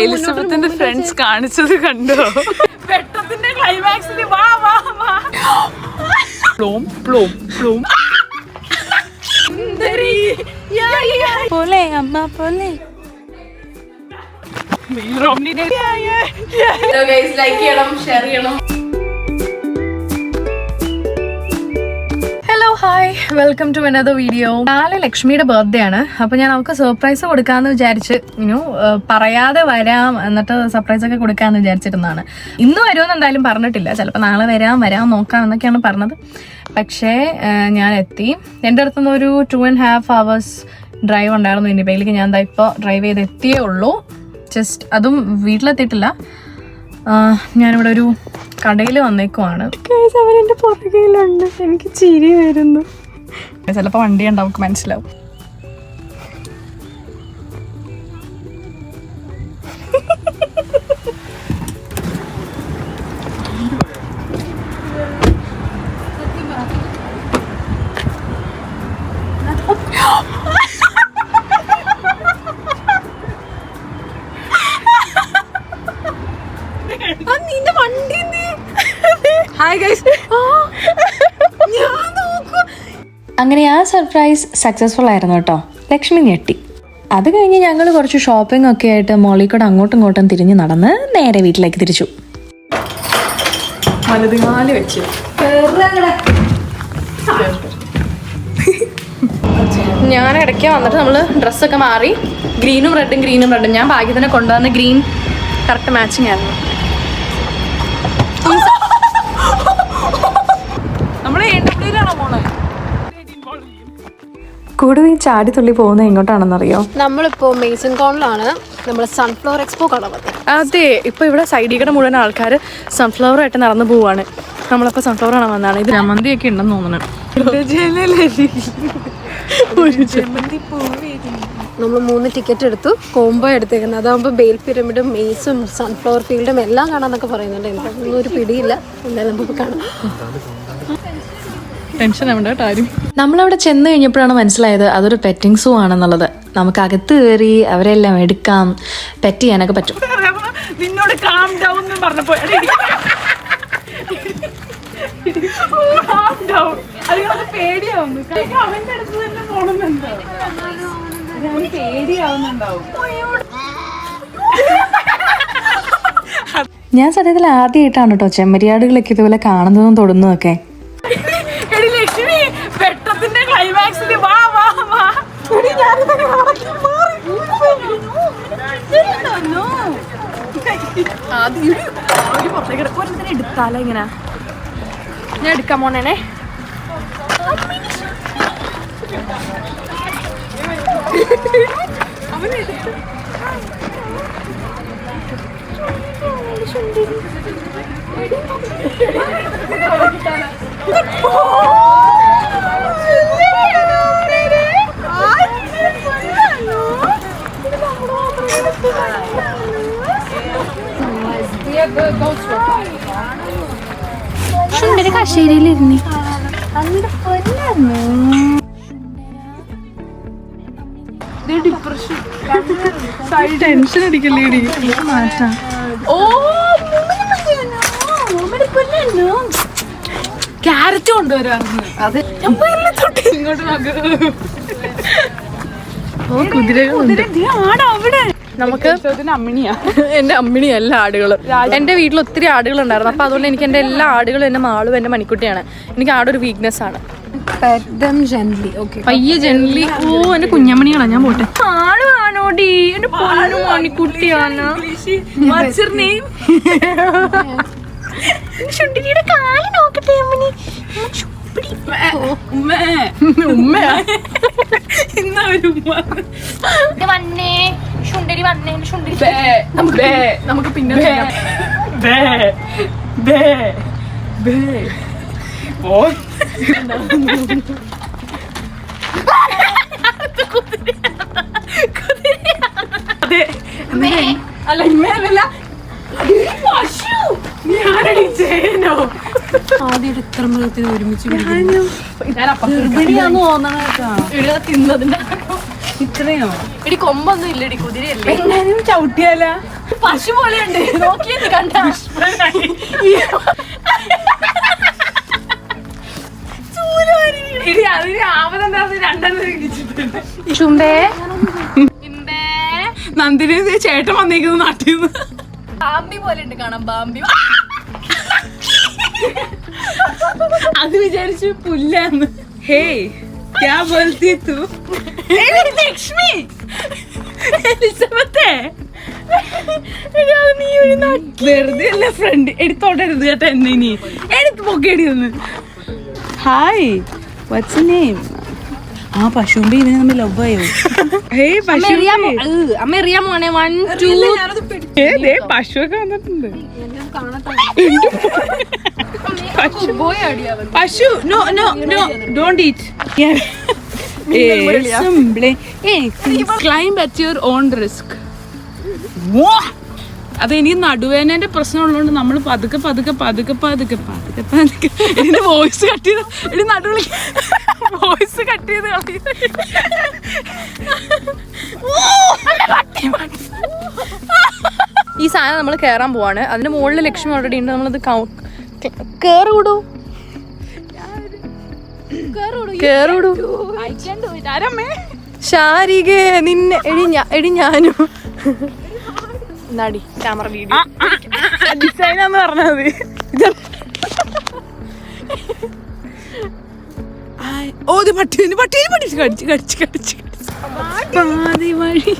എലിസബത്തിന്റെ friends കാണിച്ചത് കണ്ടോ? വെട്ടത്തിന്റെ ക്ലൈമാക്സിൽ വാ വാ വാ പ്ലോം പ്ലോം പ്ലോം പോലെ അമ്മ പോലെ. ലൈക്ക് ചെയ്യണം, ഷെയർ ചെയ്യണം. Hello hi, welcome to another video. നാളെ ലക്ഷ്മിയുടെ ബർത്ത്ഡേ ആണ്. അപ്പോൾ ഞാൻ അവൾക്ക് സർപ്രൈസ് കൊടുക്കാമെന്ന് വിചാരിച്ച് പറയാതെ വരാം, എന്നിട്ട് സർപ്രൈസ് ഒക്കെ കൊടുക്കാമെന്ന് വിചാരിച്ചിരുന്നതാണ്. ഇന്ന് വരുമെന്ന് എന്തായാലും പറഞ്ഞിട്ടില്ല. ചിലപ്പോൾ നാളെ വരാം നോക്കാം എന്നൊക്കെയാണ് പറഞ്ഞത്. പക്ഷേ ഞാൻ എത്തി. എൻ്റെ അടുത്തുനിന്ന് ഒരു 2.5 hours ഡ്രൈവ് ഉണ്ടായിരുന്നു ഇൻഡിബയിലേക്ക്. ഞാൻ എന്താ ഇപ്പോൾ ഡ്രൈവ് ചെയ്ത് എത്തിയേ ഉള്ളൂ. ജസ്റ്റ് അതും വീട്ടിലെത്തിയിട്ടില്ല. ഞാനിവിടെ ഒരു കടയിൽ വന്നേക്കുവാണ്. അവരെൻ്റെ പുറകയിലുണ്ട്, എനിക്ക് ചിരി വരുന്നു. ചിലപ്പോൾ വണ്ടി ഉണ്ട്, അവർക്ക് മനസ്സിലാവും. അങ്ങനെ ആ സർപ്രൈസ് സക്സസ്ഫുൾ ആയിരുന്നു കേട്ടോ. ലക്ഷ്മി ഞെട്ടി. അത് കഴിഞ്ഞ് ഞങ്ങൾ കുറച്ച് ഷോപ്പിംഗ് ഒക്കെ ആയിട്ട് മോളിൽ കൂടെ അങ്ങോട്ടും ഇങ്ങോട്ടും തിരിഞ്ഞ് നടന്ന് നേരെ വീട്ടിലേക്ക് തിരിച്ചു. വെച്ച് ഞാൻ ഇടയ്ക്ക് വന്നിട്ട് നമ്മൾ ഡ്രസ്സൊക്കെ മാറി. ഗ്രീനും റെഡും. ഞാൻ ഭാഗ്യത്തിനെ കൊണ്ടുവന്ന ഗ്രീൻ കറക്റ്റ് മാച്ചിങ് ആയിരുന്നു. കൂടുതൽ ഈ ചാടി തുള്ളി പോകുന്നത് എങ്ങോട്ടാണെന്നറിയോ? നമ്മളിപ്പോ മേസൺ കോണിലാണ്. നമ്മൾ സൺഫ്ലവർ എക്സ്പോ കാണാൻ പറ്റും. അതെ, ഇപ്പൊ ഇവിടെ സൈഡിൽ മുഴുവൻ ആൾക്കാർ സൺഫ്ലവർ ആയിട്ട് നടന്നു പോവാണ്. നമ്മളിപ്പോ സൺഫ്ലവർ കാണാൻ വന്നതാണ്. ഇത് ജമന്തി ഒക്കെ ഉണ്ടെന്ന് തോന്നുന്നു. നമ്മൾ 3 ടിക്കറ്റ് എടുത്തു, കോംബോ എടുത്തേക്കുന്നത്. അതാകുമ്പോൾ ബേൽ പിരമിഡും മെയ്സും സൺഫ്ലവർ ഫീൽഡും എല്ലാം കാണാന്നൊക്കെ പറയുന്നുണ്ട്. എനിക്കൊന്നും ഒരു പിടിയില്ല. എന്തായാലും നമുക്ക് കാണാം. നമ്മളവിടെ ചെന്ന് കഴിഞ്ഞപ്പോഴാണ് മനസ്സിലായത് അതൊരു പെറ്റിംഗ് സൂ ആണെന്നുള്ളത്. നമുക്ക് അകത്ത് കയറി അവരെല്ലാം എടുക്കാം, പെറ്റ് ചെയ്യാനൊക്കെ പറ്റും. നിന്നോട് കാം ഡൗൺ പറഞ്ഞപ്പോ പേടിയാവുന്നു. അവന്റെ അടുത്ത് തന്നെ പോണമെന്നുണ്ടോ? പേടിയാവുന്നുണ്ടാവും. ഞാൻ സത്യത്തിൽ ആദ്യമായിട്ടാണ് കേട്ടോ ചെമ്മരിയാടുകളൊക്കെ ഇതുപോലെ കാണുന്നതും തൊടുന്നതൊക്കെ. വെട്ടത്തിന്റെ ക്ലൈമാക്സിൽ വാ വാ വാ എടുത്താലോ ഇങ്ങനെ? ഞാൻ എടുക്കാൻ പോണേനെ. കശേരിയിലിരുന്നി ടെൻഷൻ അടിക്കല്ലേ മാറ്റാം. ക്യാരറ്റ് കൊണ്ടുവരാറുണ്ട്. അത് ഇങ്ങോട്ട് നോക്ക്. അവിടെ നമുക്ക് എന്റെ അമ്മിണിയല്ല ആടുകള്. എന്റെ വീട്ടിൽ ഒത്തിരി ആടുകൾ ഉണ്ടായിരുന്നു. അപ്പൊ അതുകൊണ്ട് എനിക്ക് എന്റെ എല്ലാ ആടുകളും എന്റെ മാളും എന്റെ മണിക്കുട്ടിയാണ്. എനിക്ക് ആടൊരു വീക്ക്നെസ് ആണ്. പയ്യെ ജെന്റ്ലി. ഓ, എന്റെ കുഞ്ഞമ്മണികളാ. ഞാൻ പോട്ടെ. ആണോടി? എന്റെ പൊന്നു മണിക്കുട്ടിയാണ്. ചുണ്ടിയുടെ കാല് നോക്കട്ടെ അമ്മണി. ഉമ്മയാ വന്നേ ശുണ്ടരി വന്നേ. ശുണ്ടരി നമുക്ക് പിന്നെ അല്ല ഇമ്മയല്ല ആദ്യം ഇത്ര മൃഗത്തിന് ഒരുമിച്ച് തിന്നതിന്റെ ഇത്രയോ? എടി കൊമ്പൊന്നും ഇല്ലടി, കുതിരയല്ലേ. എല്ലാരും ചവിട്ടിയാല പശു പോലെയുണ്ട്, നോക്കിയത് കണ്ട. അതിന് ആവതെന്താ രണ്ടെണ്ണം ഇടിച്ചിട്ടുണ്ട്. ചുമ്പേ നന്ദിനി ചേട്ടൻ വന്നേക്കുന്നു നാട്ടിൽ നിന്ന്. ബാമ്പി പോലെ ഉണ്ട് കാണാൻ, ബാമ്പി. അത് വിചാരിച്ചു പുല്ലാന്ന്. ഹേ ക്യാ ബോൾത്തി തൂ? ലക്ഷ്മി എലിസബത്തേ, വെറുതെ അല്ല ഫ്രണ്ട് എടുത്തോട്ടരുത് കേട്ടോ എന്നെ. ഇനി എടുത്ത് പൊക്കേടി ഒന്ന്. Hi watts name? ആ പശുമ്പി ഇതിന് നമ്മൾ ലവ് ആയോ? ഹേ അമ്മ അറിയാൻ പോണേ. 1 2 പശുവൊക്കെ വന്നിട്ടുണ്ട്. പശു no no no don't eat. Climb at your own risk. അത് എനിക്ക് നടുവേനന്റെ പ്രശ്നം ഉള്ളതുകൊണ്ട് നമ്മൾ പതുക്കെ പതുക്കെ പതുക്കെ പതുക്കെ പതുക്കെ പതുക്കെ. ഇതിന്റെ വോയിസ് കട്ട് ചെയ്ത് ഇനി നടുവിളി വോയിസ് കട്ട് ചെയ്ത് കളയും. ഈ സാധനം നമ്മൾ കയറാൻ പോവാണ്. അതിന്റെ മുകളിൽ ലക്ഷ്മി ഓൾറെഡി ഉണ്ട്. നമ്മളത് കേറൂടൂ. ശാരിക നിന്നെ എടി ഞാനും നടി ക്യാമറ വീഡിയോ ഡിസൈനാന്ന് പറഞ്ഞത്. ഓ ഇത് പട്ടി പട്ടി പഠിച്ച് കടിച്ച് കടിച്ച് കടിച്ച് പാതി വഴി.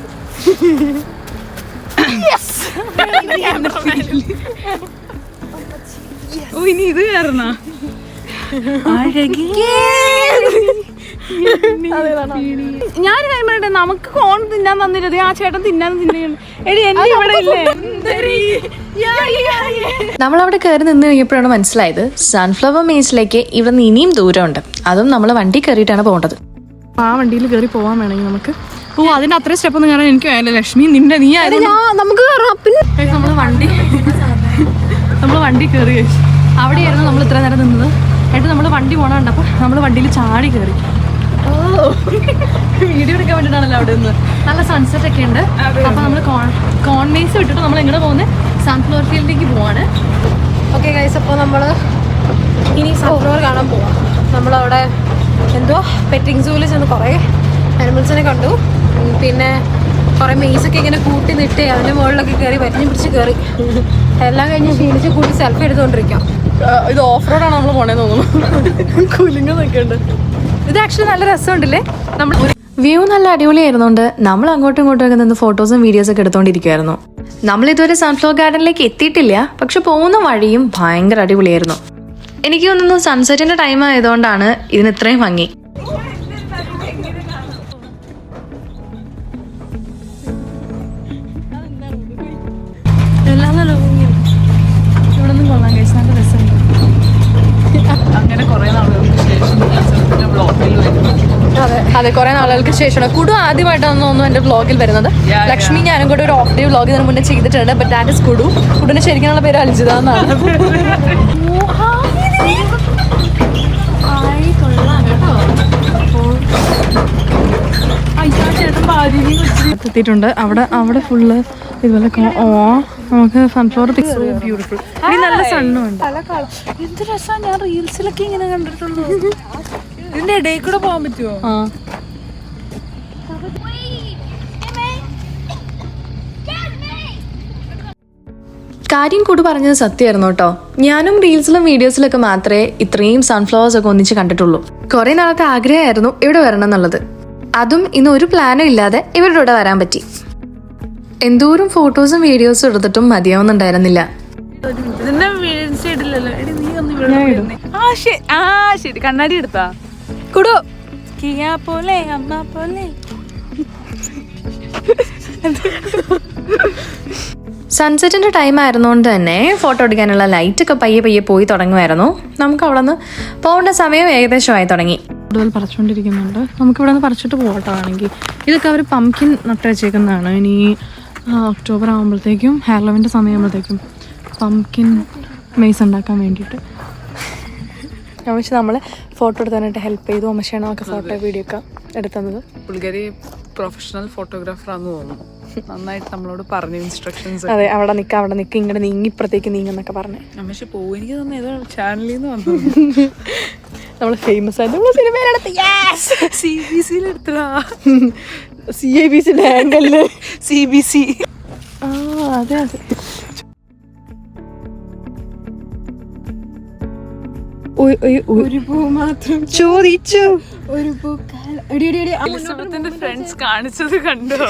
ഓ ഇനി ഇത് കയറണ ഞാൻ കഴിയുമ്പോഴേ നമുക്ക് കോൺ തിന്നാൻ തന്നില്ലേ, ആ ചേട്ടൻ തിന്നാൻ തിന്നുകയാണ്. എടി എന്റെ ഇവിടെ ഇല്ലേ. നമ്മളവിടെ കയറി നിന്ന് കഴിഞ്ഞപ്പോഴാണ് മനസ്സിലായത് സൺഫ്ലവർ മേസിലേക്ക് ഇവിടെ നിന്ന് ഇനിയും ദൂരമുണ്ട്. അതും നമ്മൾ വണ്ടി കയറിയിട്ടാണ് പോകേണ്ടത്. ആ വണ്ടിയിൽ കയറി പോകാൻ വേണമെങ്കിൽ നമുക്ക്. ഓ അതിന്റെ അത്രയും സ്റ്റെപ്പ് ഒന്നും കയറാൻ എനിക്ക് വേണ്ട ലക്ഷ്മി. നിന്റെ നീ നമുക്ക് നമ്മൾ വണ്ടി കയറി. അവിടെയായിരുന്നു നമ്മൾ ഇത്ര നേരം നിന്നത്. എന്നിട്ട് നമ്മൾ വണ്ടി പോകണ കണ്ടപ്പോൾ നമ്മൾ വണ്ടിയിൽ ചാടി കയറി. വീഡിയോ എടുക്കാൻ വേണ്ടിയിട്ടാണല്ലോ അവിടെ നിന്ന്. നല്ല സൺസെറ്റ് ഒക്കെ ഉണ്ട്. അപ്പൊ നമ്മൾ കോൺവേസ് വിട്ടിട്ട് നമ്മൾ എങ്ങനെ പോകുന്നത് സൺഫ്ലവർ ഫീൽഡിലേക്ക് പോവാണ്. ഓക്കെ ഗൈസ്, അപ്പോൾ നമ്മൾ ഇനി സൺഫ്ലവർ കാണാൻ പോവാം. നമ്മളവിടെ എന്തോ പെറ്റിംഗ് സൂവിൽ ചെന്ന് കുറേ ആനിമൽസിനെ കണ്ടു. പിന്നെ കുറേ മെയ്സൊക്കെ ഇങ്ങനെ കൂട്ടി നിട്ട് അതിൻ്റെ മുകളിലൊക്കെ കയറി വരിഞ്ഞ് പിടിച്ച് കയറി എല്ലാം കഴിഞ്ഞ് ക്ഷീണിച്ച് കൂട്ടി സെൽഫി എടുത്തുകൊണ്ടിരിക്കാം. ഇത് ഓഫ് റോഡാണ് നമ്മൾ പോണേന്ന് തോന്നുന്നു. കുലുങ്ങൊക്കെ ഉണ്ട്. ഇത് ആക്ച്വലി നല്ല രസമുണ്ടല്ലേ. നമ്മൾ വ്യൂ നല്ല അടിപൊളിയായിരുന്നുകൊണ്ട് നമ്മൾ അങ്ങോട്ടും ഇങ്ങോട്ടും ഒക്കെ നിന്ന് ഫോട്ടോസും വീഡിയോസും ഒക്കെ എടുത്തോണ്ടിരിക്കുവായിരുന്നു. നമ്മൾ ഇതുവരെ സൺഫ്ലവർ ഗാർഡനിലേക്ക് എത്തിയിട്ടില്ല, പക്ഷെ പോകുന്ന വഴിയും ഭയങ്കര അടിപൊളിയായിരുന്നു. എനിക്ക് തോന്നുന്നു സൺസെറ്റിന്റെ ടൈം ആയതുകൊണ്ടാണ് ഇതിന് ഇത്രയും ഭംഗി. ഇവിടെ ഒന്നും കൊള്ളാൻ കഴിച്ചു, നല്ല രസമുണ്ട്. അങ്ങനെ കുറെ നാളുകൾക്ക് ശേഷം ബ്ലോഗിൽ വരുന്നു. അതെ, കുറെ നാളുകൾക്ക് ശേഷമാണ്. കുടു ആദ്യമായിട്ടാണ് തോന്നുന്നു എന്റെ വ്ളോഗിൽ വരുന്നത്. ലക്ഷ്മി ഞാനും കൂടെ ഒരു ഓഫ് ഡേ വ്ളോഗ് ഇതിനു മുന്നേ ചെയ്തിട്ടുണ്ട്. ബട്ട് ദാറ്റ് ഇസ് കുടു. കുടുവിന്റെ ശരിക്കുള്ള പേര് അൽജിത എന്നാണ്. എത്തിയിട്ടുണ്ട്. അവിടെ ഫുള്ള് ഇതുപോലെ നമുക്ക് സൺഫ്ലവർ ബ്യൂട്ടിഫുൾ. നല്ല സണ്ണും ഉണ്ട്. എന്ത് രസമാണ്. ഞാൻ റീൽസിലൊക്കെ ഇങ്ങനെ കണ്ടിട്ടുള്ളൂ. ഇതിന്റെ ഇടയിൽ കൂടെ പോകാൻ പറ്റുമോ? കാര്യം കൂടി പറഞ്ഞത് സത്യമായിരുന്നു കേട്ടോ. ഞാനും റീൽസിലും വീഡിയോസിലൊക്കെ മാത്രമേ ഇത്രയും സൺഫ്ലവേഴ്സ് ഒക്കെ ഒന്നിച്ച് കണ്ടിട്ടുള്ളൂ. കുറെ നാളത്തെ ആഗ്രഹമായിരുന്നു ഇവിടെ വരണം എന്നുള്ളത്. അതും ഇന്ന് ഒരു പ്ലാനും ഇല്ലാതെ ഇവരുടെ കൂടെ വരാൻ പറ്റി. എന്തോരം ഫോട്ടോസും വീഡിയോസും എടുത്തിട്ടും മതിയാവുന്നുണ്ടായിരുന്നില്ല. ശരി കണ്ണാടി എടുത്താ കുടു കിയാ പോലെ അമ്മ പോലെ. സൺസെറ്റിന്റെ ടൈം ആയിരുന്നുകൊണ്ട് തന്നെ ഫോട്ടോ എടുക്കാനുള്ള ലൈറ്റ് ഒക്കെ പയ്യെ പയ്യെ പോയി തുടങ്ങുമായിരുന്നു. നമുക്ക് അവിടെ നിന്ന് പോകേണ്ട സമയം ഏകദേശമായി തുടങ്ങി. കൂടുതൽ പറിച്ചുകൊണ്ടിരിക്കുന്നുണ്ട്. നമുക്ക് ഇവിടെ നിന്ന് പറിച്ചിട്ട് പോകട്ടോ. ആണെങ്കിൽ ഇതൊക്കെ അവർ പംകിൻ നട്ട് വെച്ചേക്കുന്നതാണ്. ഇനി ഒക്ടോബർ ആകുമ്പോഴത്തേക്കും ഹാലോവിൻ്റെ സമയമാകുമ്പോഴത്തേക്കും പംകിൻ മെയ്സ് ഉണ്ടാക്കാൻ വേണ്ടിയിട്ട് പക്ഷെ നമ്മൾ ഫോട്ടോ എടുക്കാനായിട്ട് ഹെൽപ്പ് ചെയ്തു. അമ്മശാണ് നമുക്ക് ഫോട്ടോ വീഡിയോ ഒക്കെ എടുത്തത്. പുള്ളിക്കാരി പ്രൊഫഷണൽ ഫോട്ടോഗ്രാഫർ ആണെന്ന് തോന്നുന്നു. നന്നായിട്ട് നമ്മളോട് പറഞ്ഞു ഇൻസ്ട്രക്ഷൻസ്. അതെ, അവിടെ നിൽക്ക് ഇങ്ങനെ നീങ്ങി ഇപ്പുറത്തേക്ക് നീങ്ങുന്നൊക്കെ പറഞ്ഞു. പക്ഷെ പോകും എനിക്ക് തോന്നുന്നു ഏതോ ചാനലിൽ നിന്ന് വന്നു. നമ്മൾ ഫേമസ് ആയിട്ട് നമ്മൾ സിനിമയിലെടുത്ത് CBC എടുത്തടാ. CIBC ആംഗിളില് CBC. അതെ അതെ. ഒരു പൂ മാത്രം ചോദിച്ചു. ഒരു പൂക്കാൽ എലിസബത്തിന്റെ ഫ്രണ്ട്സ് കാണിച്ചത് കണ്ടോ?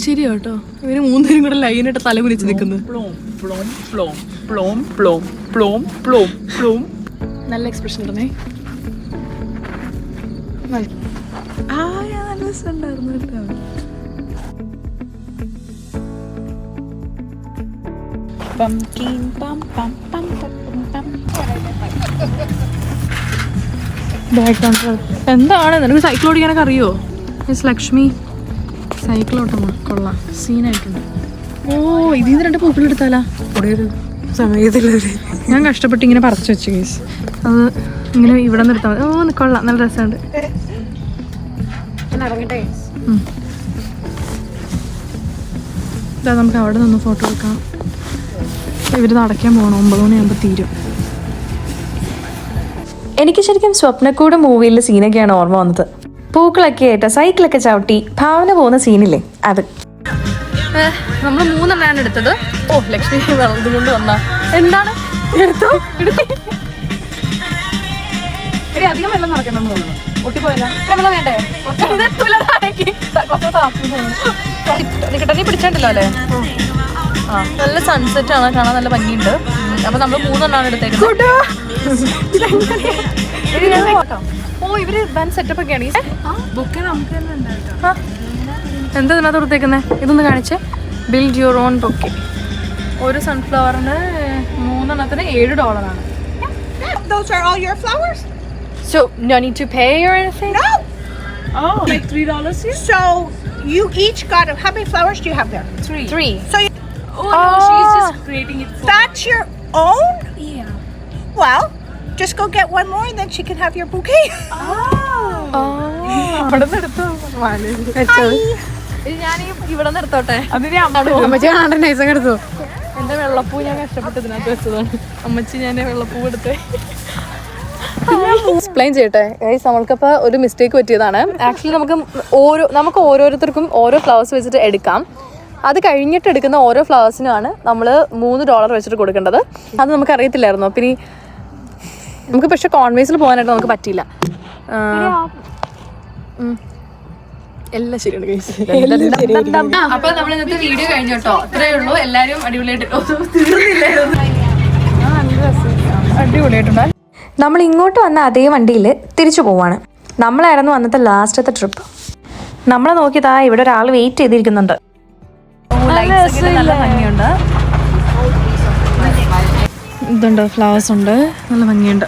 ശരി കേട്ടോ, ഇവര് മൂന്നുപേരും കൂടെ ലൈനായിട്ട് തല കുലിച്ച് നിൽക്കുന്നു. നല്ല എക്സ്പ്രഷൻ ഇടണേ. നല്ല രസമുണ്ടായിരുന്നു കേട്ടോ. എന്താണ് നിനക്ക് സൈക്കിൾ ഓടിക്കാനൊക്കെ അറിയോ? മിസ് ലക്ഷ്മി സൈക്കിൾ ഓട്ടമാണ്, കൊള്ളാം, സീനായിട്ടുണ്ട്. ഓ, ഇതിൽ നിന്ന് 2 പൂക്കൾ എടുത്താലാ? സമയത്തിലൊരു ഞാൻ കഷ്ടപ്പെട്ട് ഇങ്ങനെ പറിച്ചു വെച്ചു കേസ്. അത് ഇങ്ങനെ ഇവിടെ നിന്ന് എടുത്താൽ മതി. ഓ, കൊള്ളാം, നല്ല രസമുണ്ട്. ഇതാ, നമുക്ക് അവിടെ നിന്ന് ഫോട്ടോ എടുക്കാം. ഇവർ നടക്കാൻ പോകണം, 9 മണിയാകുമ്പോൾ തീരും. എനിക്ക് ശരിക്കും സ്വപ്നക്കൂട് മൂവിയിലെ സീനൊക്കെയാണ് ഓർമ്മ വന്നത്. പൂക്കളൊക്കെ ആയിട്ട് സൈക്കിളൊക്കെ ചവിട്ടി ഭാവന പോകുന്ന സീനില്ലേ, അത്. നമ്മൾ 3 എണ്ണമാണ് എടുത്തത്. ഓ, ലക്ഷ്മി വെള്ളം കൊണ്ട് വന്ന എന്താണ് എടുത്തോ? അധികം വെള്ളം നടക്കണമെന്ന് തോന്നുന്നു. ഒട്ടിപ്പോയല്ലോ. വെള്ളം വേണ്ടേ? നീ പിടിച്ചിട്ടുണ്ടല്ലോ അല്ലേ? ആ, നല്ല സൺസെറ്റ് ആണ്, കാണാൻ നല്ല ഭംഗിയുണ്ട്. അപ്പൊ നമ്മൾ 3 എണ്ണമാണ് എടുത്തേക്കുന്നത്. ഓ, ഇവര് വൻ സെറ്റപ്പ് ഒക്കെയാണ്. എന്താ ഇതിനകത്ത് കൊടുത്തേക്കുന്നത്? ഇതൊന്ന് കാണിച്ചേ. Build your own bouquet. ഒരു സൺഫ്ലവറിന് 3 എണ്ണത്തിന് $7. Those are all your flowers? So, no need to pay or anything? No. Oh, like $3 here? So you each got how many flowers do you have there? 3. So you, Oh, no, she's just creating it for that's your own? Yeah. Well, just go get one more and then she can have your bouquet. ഞാൻ ഇവിടെ നിന്ന് എടുത്തോട്ടെ. അമ്മച്ചി കാണാണ്ട് നൈസൊക്കെ എടുത്തു. എന്റെ വെള്ളപ്പൂ ഞാൻ കഷ്ടപ്പെട്ട് ഇതിനകത്ത് വെച്ചതാണ്. അമ്മച്ചി ഞാൻ വെള്ളപ്പൂ എടുത്തേ. എക്സ്പ്ലെയിൻ ചെയ്യട്ടെ ഗൈസ്, നമ്മൾക്കിപ്പോൾ ഒരു മിസ്റ്റേക്ക് പറ്റിയതാണ്. ആക്ച്വലി നമുക്ക് ഓരോരുത്തർക്കും ഓരോ ഫ്ലവേഴ്സ് വെച്ചിട്ട് എടുക്കാം. അത് കഴിഞ്ഞിട്ട് എടുക്കുന്ന ഓരോ ഫ്ലവേഴ്സിനുമാണ് നമ്മൾ $3 വെച്ചിട്ട് കൊടുക്കേണ്ടത്. അത് നമുക്ക് അറിയത്തില്ലായിരുന്നോ? പിന്നെ നമുക്ക് പക്ഷെ കോൺവേസിൽ പോകാനായിട്ട് നമുക്ക് പറ്റിയില്ല. എല്ലാം ശരിയാണ് ഗൈസ്. അപ്പൊ നമ്മൾ ഇന്നത്തെ വീഡിയോ കഴിഞ്ഞു കേട്ടോ. അത്രേ ഉള്ളൂ. എല്ലാരും അടിപൊളിയായിട്ട് അടിപൊളിയായിട്ടുണ്ട്. നമ്മൾ ഇങ്ങോട്ട് വന്ന അതേ വണ്ടിയിൽ തിരിച്ചു പോവാണ്. നമ്മളായിരുന്നു അന്നത്തെ ലാസ്റ്റത്തെ ട്രിപ്പ്. നമ്മളെ നോക്കിയതാ ഇവിടെ ഒരാൾ വെയിറ്റ് ചെയ്തിരിക്കുന്നുണ്ട്. നല്ല ഭംഗിയുണ്ട്. ഇതുണ്ട്, ഫ്ലവേഴ്സ് ഉണ്ട്, നല്ല ഭംഗിയുണ്ട്.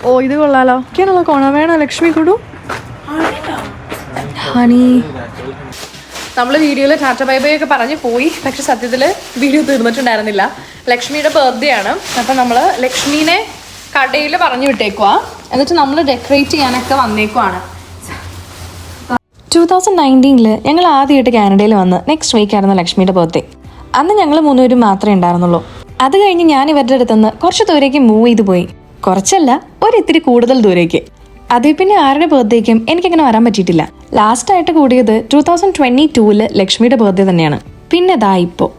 ഓ, ഇത് കൊള്ളാലോ. ഒക്കെയാണല്ലോ കോണ. വേണോ ലക്ഷ്മി കൊടു ഹണി? നമ്മൾ വീഡിയോയിൽ ടാറ്റ ബൈ ബൈ ഒക്കെ പറഞ്ഞ് പോയി. പക്ഷെ സത്യത്തിൽ വീഡിയോ തീർന്നിട്ടുണ്ടായിരുന്നില്ല. ലക്ഷ്മിയുടെ ബർത്ത്ഡേ ആണ്. അപ്പം നമ്മൾ ലക്ഷ്മീനെ കടയിൽ പറഞ്ഞു വിട്ടേക്കുവാ. എന്നിട്ട് നമ്മൾ ഡെക്കറേറ്റ് ചെയ്യാനൊക്കെ വന്നേക്കുവാണ്. 2019 ഞങ്ങൾ ആദ്യമായിട്ട് കാനഡയിൽ വന്ന് നെക്സ്റ്റ് വീക്ക് ആയിരുന്നു ലക്ഷ്മിയുടെ ബർത്ത്ഡേ. അന്ന് ഞങ്ങൾ 3 പേരും മാത്രമേ ഉണ്ടായിരുന്നുള്ളൂ. അത് കഴിഞ്ഞ് ഞാൻ ഇവരുടെ അടുത്തുനിന്ന് കുറച്ച് ദൂരേക്ക് മൂവ് ചെയ്ത് പോയി. കുറച്ചല്ല, ഒരിത്തിരി കൂടുതൽ ദൂരേക്ക്. അതേ പിന്നെ ആരുടെ ബർത്ത്ഡേക്കും എനിക്കങ്ങനെ വരാൻ പറ്റിയിട്ടില്ല. ലാസ്റ്റായിട്ട് കൂടിയത് 2022 ലക്ഷ്മിയുടെ ബർത്ത്ഡേ തന്നെയാണ്. പിന്നെ ദാ ഇപ്പോൾ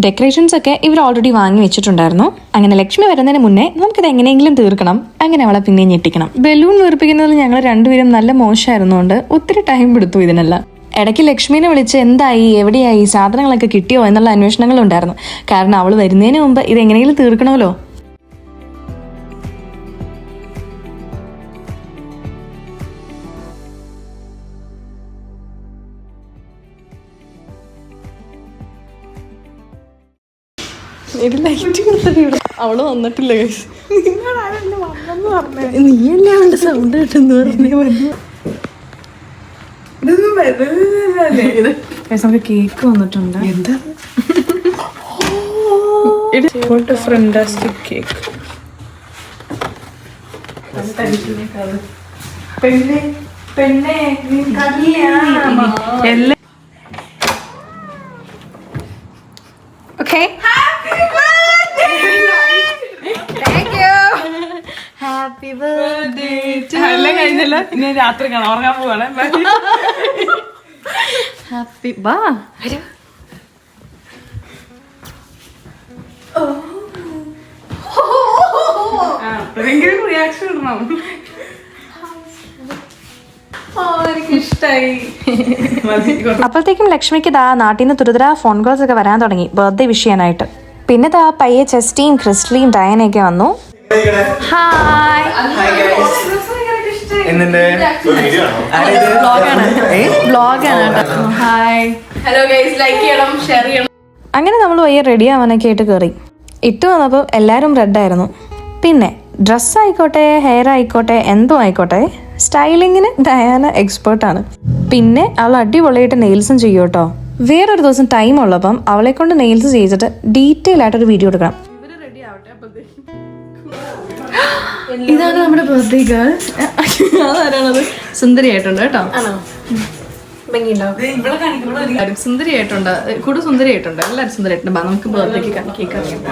ഡെക്കറേഷൻസ് ഒക്കെ ഇവർ ഓൾറെഡി വാങ്ങി വെച്ചിട്ടുണ്ടായിരുന്നു. അങ്ങനെ ലക്ഷ്മി വരുന്നതിന് മുന്നേ നമുക്കിത് എങ്ങനെയെങ്കിലും തീർക്കണം. അങ്ങനെ അവളെ പിന്നെയും ഞെട്ടിക്കണം. ബലൂൺ വീർപ്പിക്കുന്നതിൽ ഞങ്ങൾ രണ്ടുപേരും നല്ല മോശമായിരുന്നുകൊണ്ട് ഒത്തിരി ടൈം എടുത്തു ഇതിനെല്ലാം. ഇടയ്ക്ക് ലക്ഷ്മീനെ വിളിച്ച് എന്തായി, എവിടെയായി, സാധനങ്ങളൊക്കെ കിട്ടിയോ എന്നുള്ള അന്വേഷണങ്ങളുണ്ടായിരുന്നു. കാരണം അവൾ വരുന്നതിന് മുമ്പ് ഇത് എങ്ങനെയെങ്കിലും തീർക്കണമല്ലോ. അവള് വന്നിട്ടില്ല. നീയല്ലേ അവളുടെ സൗണ്ട് കിട്ടുന്നു പറഞ്ഞു. നമുക്ക് കേക്ക് വന്നിട്ടുണ്ട്. പെണ്ണെ പെണ്ണെ എല്ലാം Okay. ഹാപ്പി ബർത്ത്ഡേ എല്ലാം കഴിഞ്ഞല്ലോ. ഇനി രാത്രി കാണാം, ഉറങ്ങാൻ പോവാണ്. ഹാപ്പി ബാ റിയാക്ഷൻ ഇടണം. അപ്പോഴത്തേക്കും ലക്ഷ്മിക്ക് ദാ നാട്ടിൽ നിന്ന് തുരുതരാ ഫോൺ കോൾസ് ഒക്കെ വരാൻ തുടങ്ങി ബർത്ത്ഡേ വിഷ് ചെയ്യാനായിട്ട്. പിന്നെ ദാ പയ്യെ ചെസ്റ്റിയും ക്രിസ്റ്റലിയും ഡയനയൊക്കെ വന്നു. Hi hi hello guys, like ചെയ്യണം, ഷെയർ ചെയ്യണം. അങ്ങനെ നമ്മൾ പയ്യെ റെഡി ആവാനൊക്കെ ആയിട്ട് കയറി. ഇട്ട് വന്നപ്പോൾ എല്ലാവരും റെഡായിരുന്നു. പിന്നെ ഡ്രസ്സ് ആയിക്കോട്ടെ, ഹെയർ ആയിക്കോട്ടെ, എന്തോ ആയിക്കോട്ടെ, സ്റ്റൈലിങ്ങിന് ഡയാന എക്സ്പേർട്ടാണ്. പിന്നെ അവൾ അടിപൊളിയായിട്ട് നെയിൽസും ചെയ്യും കേട്ടോ. വേറൊരു ദിവസം ടൈം ഉള്ളപ്പം അവളെ കൊണ്ട് നെയിൽസ് ചെയ്തിട്ട് ഡീറ്റെയിൽ ആയിട്ടൊരു വീഡിയോ എടുക്കണം. ഇതാണ് നമ്മുടെ ബർത്ത്ഡേ ഗേൾ. അതാരാണത്? സുന്ദരിയായിട്ടുണ്ട് കേട്ടോ. എല്ലാവരും സുന്ദരിയായിട്ടുണ്ട്, കൂടുതൽ സുന്ദരിയായിട്ടുണ്ട്, എല്ലാവരും സുന്ദരിയായിട്ടുണ്ട്. നമുക്ക് ബർത്ത്ഡേക്ക് കേക്ക് അറിയാം.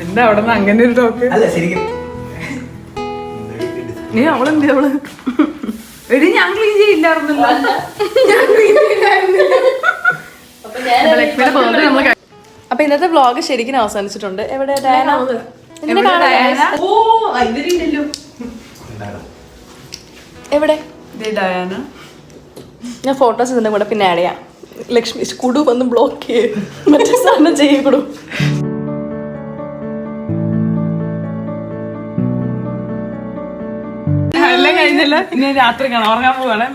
എന്താ അവിടെ നിന്ന് അങ്ങനെ ഒരു ടോക്ക്? നീ അവളെന്ത് അവള് എടി ഞാൻ ക്ലീൻ ചെയ്യില്ലായിരുന്നല്ലോ. ലക്ഷ്മിയുടെ ബർത്ത്ഡേ നമ്മൾ അപ്പൊ ഇന്നത്തെ വ്ളോഗ് ശരിക്കും അവസാനിച്ചിട്ടുണ്ട്. എവിടെ ഡയാന? എവിടെ? ഡയാന ഞാൻ ഫോട്ടോസ് ഇതിന്റെ കൂടെ പിന്നെ ആഡ് ചെയ്യാം. ലക്ഷ്മി കുടു വന്ന് ബ്ലോക്ക് ചെയ്യും, മറ്റേ സാധനം ചെയ്യപ്പെടും. എല്ലാം കഴിഞ്ഞല്ലോ. ഇനി രാത്രി കാണാം, ഉറങ്ങാൻ പോവാണ്.